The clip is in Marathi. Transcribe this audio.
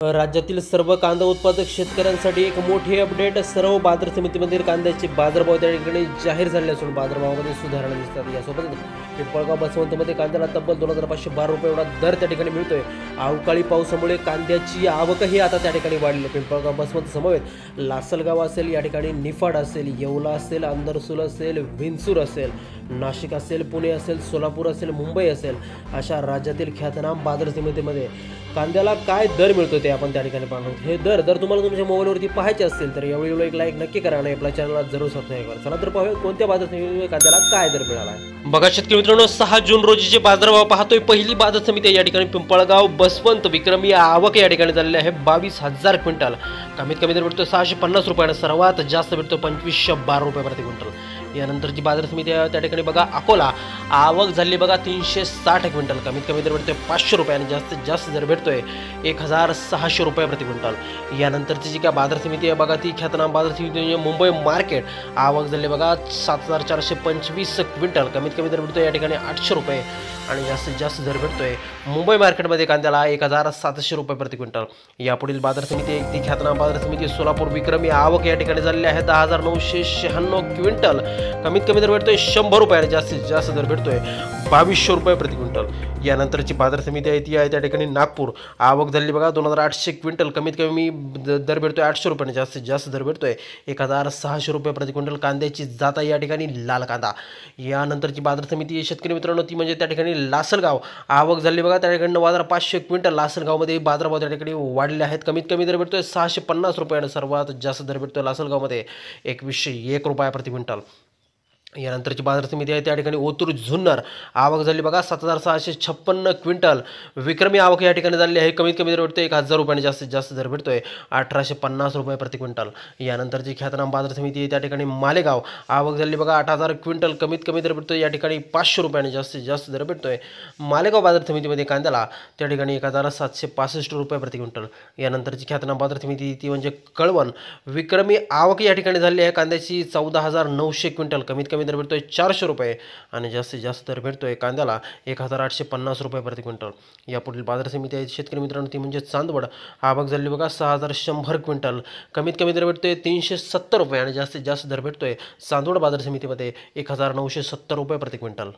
राज्यातील सर्व कांदा उत्पादक शेतकऱ्यांसाठी एक मोठी अपडेट. सर्व बाजार समितीमधील कांद्याचे बाजारभाव त्या ठिकाणी जाहीर झाले असून बाजारभावामध्ये सुधारणा दिसतात. यासोबतच पिंपळगाव बसवंतमध्ये कांद्याला तब्बल 2512 रुपये एवढा दर त्या ठिकाणी मिळतोय. अवकाळी पावसामुळे कांद्याची आवकही आता त्या ठिकाणी वाढली. पिंपळगाव बसवंत समवेत लासलगाव असेल, या ठिकाणी निफाड असेल, येवला असेल, अंदरसूल असेल, विंचूर असेल, नाशिक असेल, पुणे असेल, सोलापूर असेल, मुंबई असेल, अशा राज्यातील ख्यातनाम बाजार समितीमध्ये कांद्याला काय दर मिळतो ते आपण त्या ठिकाणी पाहणार आहोत. हे दर तुम्हाला तुमच्या मोबाईलवरती पाहायचे असतील तर यावेळी एक लाईक नक्की करा आणि आपल्या चॅनलला जरूर सबस्क्राईब करा. चला तर पाहूया कोणत्या बाजार समितीमध्ये कांद्याला काय दर मिळाला आहे. बघा शेतकरी मित्रांनो, 6 जून रोजीचे बाजारभाव पाहतोय. पहिली बाजार समिती या ठिकाणी पिंपळगाव बसवंत. विक्रमी आवक या ठिकाणी झालेली आहे 22,000 क्विंटल. कमीत कमी दर भेटतो 650 रुपये आणि सर्वात जास्त भेटतो 2512 रुपये प्रति क्विंटल. यानंतरची बाजार समिती त्या ठिकाणी बघा अकोला. आवक झाली बघा 360 क्विंटल. कमीत कमी दर भेटतोय 500 रुपये आणि जास्तीत जास्त दर भेटतोय 1600 रुपये प्रति क्विंटल. यानंतरची जी काय बाजार समिती आहे बघा ती ख्यातनाम बाजार समिती मुंबई मार्केट. आवक झाली बघा 7425 क्विंटल. कमीत कमी दर भेटतोय या ठिकाणी 800 रुपये आणि जास्तीत जास्त दर भेटतोय मुंबई मार्केटमध्ये कांद्याला 1700 रुपये प्रति क्विंटल. यापुढील बाजार समिती ती ख्यातनाम बाजार समिती सोलापूर. विक्रमी आवक या ठिकाणी झालेली आहे 10,996 क्विंटल. कमीत कमी दर भेटतोय 100 रुपये आणि जास्तीत जास्त दर भेटतोय 2200 रुपये प्रति क्विंटल. यानंतरची बाजार समिती आहे ती आहे त्या ठिकाणी नागपूर. आवक झाली बघा 2800 क्विंटल. कमीत कमी दर भेटतोय 800 रुपये आणि जास्तीत जास्त दर भेटतोय 1600 रुपये प्रति क्विंटल. कांद्याची जात आहे या ठिकाणी लाल कांदा. यानंतरची बाजार समिती शेतकरी मित्रांनो ती म्हणजे त्या ठिकाणी लासलगाव. आवक झाली बघा त्या ठिकाणी 9500 क्विंटल. लासलगावमध्ये बाजारभाव त्या ठिकाणी वाढले आहेत. कमीत कमी दर भेटतोय 650 रुपये आणि सर्वात जास्त दर भेटतोय लासलगावमध्ये 2101 रुपये प्रति क्विंटल. यानंतरची बाजार समिती आहे त्या ठिकाणी ओतूर जुन्नर. आवक झाली बघा 7656 क्विंटल. विक्रमी आवक या ठिकाणी झाली आहे. कमीत कमी दर भेटतोय 1000 रुपये आणि जास्तीत जास्त दर भेटतोय 1850 रुपये प्रति क्विंटल. यानंतरची ख्यातनाम बाजार समिती आहे त्या ठिकाणी मालेगाव. आवक झाली बघा 8000 क्विंटल. कमीत कमी दर भेटतोय या ठिकाणी 500 रुपये आणि जास्तीत जास्त दर भेटतोय मालेगाव बाजार समितीमध्ये कांद्याला त्या ठिकाणी 1765 रुपये प्रति क्विंटल. यानंतरची ख्यातनाम बाजार समिती ती म्हणजे कळवण. विक्रमी आवक या ठिकाणी झाली आहे कांद्याची 14900 क्विंटल. कमीत कमी दर भेटतोय 400 रुपये आणि जास्तीत जास्त दर भेटतोय कांद्याला 1850 रुपये प्रति क्विंटल. यापुढील बाजार समिती आहे शेतकरी मित्रांनो ती म्हणजे चांदवड. आवक झाली बघा 6100 क्विंटल. कमीत कमी दर भेटतोय 370 रुपये आणि जास्तीत जास्त दर भेटतोय चांदवड बाजार समितीमध्ये 1970 रुपये प्रति क्विंटल.